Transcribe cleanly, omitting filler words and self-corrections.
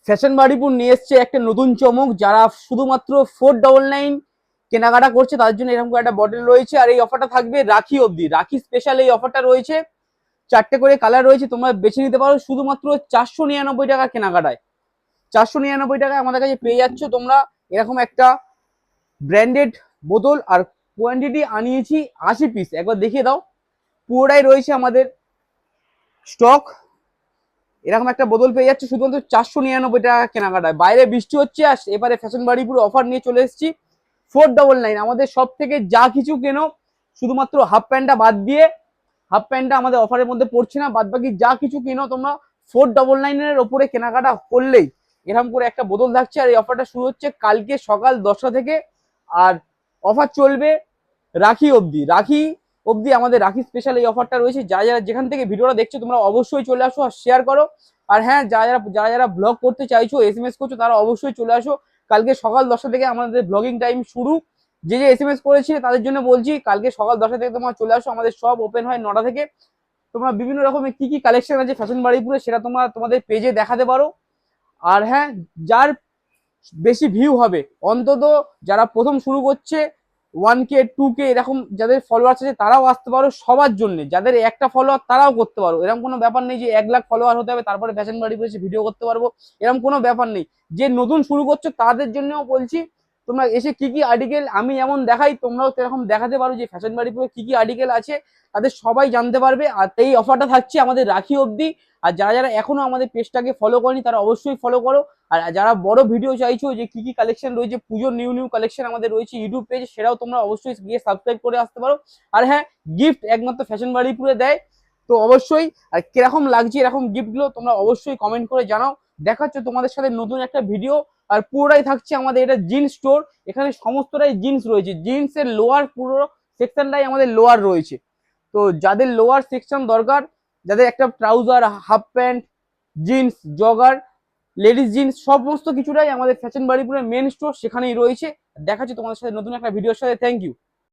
Fashion Baripur নিয়ে এসছে একটা নতুন চমক। যারা শুধুমাত্র 499 কেনাকাটা করছে তাদের জন্য এরকম একটা বটল রয়েছে। আর এই অফারটা থাকবে রাখি অবধি, রাখি স্পেশাল এই অফারটা রয়েছে। 4টে করে কালার রয়েছে, তোমরা বেছে নিতে পারো শুধুমাত্র 499 টাকা কেনাকাটায়। 499 টাকায় আমাদের কাছে পেয়ে যাচ্ছ তোমরা এরকম একটা ব্র্যান্ডেড বোতল। আর কোয়ান্টিটি আনিয়েছি 80 পিস। একবার দেখিয়ে দাও, পুরোটাই রয়েছে আমাদের স্টক। এরকম একটা বোতল পেয়ে যাচ্ছে শুধুমাত্র 499 টাকা কেনাকাটায়। বাইরে বৃষ্টি হচ্ছে আর এবারে ফ্যাশন বাড়ি পুরো অফার নিয়ে চলে এসেছি 499। আমাদের সব থেকে যা কিছু কেনো শুধুমাত্র হাফ প্যান্টটা বাদ দিয়ে, হাফ প্যান্টটা আমাদের অফারের মধ্যে পড়ছে না, বাদ বাকি যা কিছু কেনো তোমরা 499 এর ওপরে কেনাকাটা করলেই এরকম করে একটা বোতল থাকছে। আর এই অফারটা শুরু হচ্ছে কালকে সকাল 10টা থেকে, আর অফার চলবে রাখি অবধি। রাখি অবধি আমাদের রাখি স্পেশাল এই অফারটা রয়েছে। যারা যারা যেখান থেকে ভিডিওটা দেখছো তোমরা অবশ্যই চলে আসো আর শেয়ার করো। আর হ্যাঁ, যারা যারা ব্লগ করতে চাইছো, এসএমএস করছো, তারা অবশ্যই চলে আসো। কালকে সকাল 10টা থেকে আমাদের ব্লগিং টাইম শুরু। যে যে এসএমএস করেছিলে তাদের জন্য বলছি, কালকে সকাল 10টা থেকে তোমরা চলে আসো। আমাদের সব ওপেন হয় 9টা থেকে। তোমরা বিভিন্ন রকমের কি কি কালেকশন আছে ফ্যাশন বাড়িপুরে সেটা তোমরা তোমাদের পেজে দেখাতে পারো। আর হ্যাঁ, যার বেশি ভিউ হবে, অন্তত যারা প্রথম শুরু করছে 1K 2K এরকম যাদের ফলোয়ার্স আছে তারাও আসতে পারো। সবার জন্য যাদের একটা ফলোয়ার তারাও করতে পারো। এরকম কোনো ব্যাপার নেই যে 1 লাখ ফলোয়ার হতে হবে তারপরে ফ্যাশন বাড়ি এসে ভিডিও করতে পারবো, এরকম কোনো ব্যাপার নেই। যে নতুন শুরু করছো তাদের জন্যও বলছি, তোমরা এসে কি কি আর্টিকেল আমি যেমন দেখাই তোমরাও সেরকম দেখাতে পারো যে ফ্যাশন বাড়িপুরে কি কি আর্টিকেল আছে, তাদের সবাই জানতে পারবে। আর এই অফারটা থাকছে আমাদের রাখি অবধি। আর যারা যারা এখনো আমাদের পেজটাকে ফলো করেনি তারা অবশ্যই ফলো করো। আর যারা বড় ভিডিও চাইছো যে কি কি কালেকশন রয়েছে, পুজোর নিউ নিউ কালেকশন আমাদের রয়েছে ইউটিউব পেজ, সেটাও তোমরা অবশ্যই গিয়ে সাবস্ক্রাইব করে আসতে পারো। আর হ্যাঁ, গিফট একমাত্র ফ্যাশন বাড়িপুরে দেয়, তো অবশ্যই। আর কিরকম লাগছে এরকম গিফটগুলো তোমরা অবশ্যই কমেন্ট করে জানাও। দেখা হচ্ছে তোমাদের সাথে নতুন একটা ভিডিও। আর পুরোটাই থাকছে আমাদের এটা জিন্স স্টোর, এখানে সমস্তটাই জিন্স রয়েছে। জিন্সের লোয়ার পুরো সেকশনটাই আমাদের লোয়ার রয়েছে। তো যাদের লোয়ার সেকশন দরকার, যাদের একটা trouser, half pant, jeans, jogger, ladies jeans, সমস্ত কিছুটাই আমাদের ফ্যাশন বাড়িপুরের মেন স্টোর সেখানেই রয়েছে। দেখাচ্ছি তোমাদের সাথে নতুন একটা ভিডিওর সাথে। Thank you.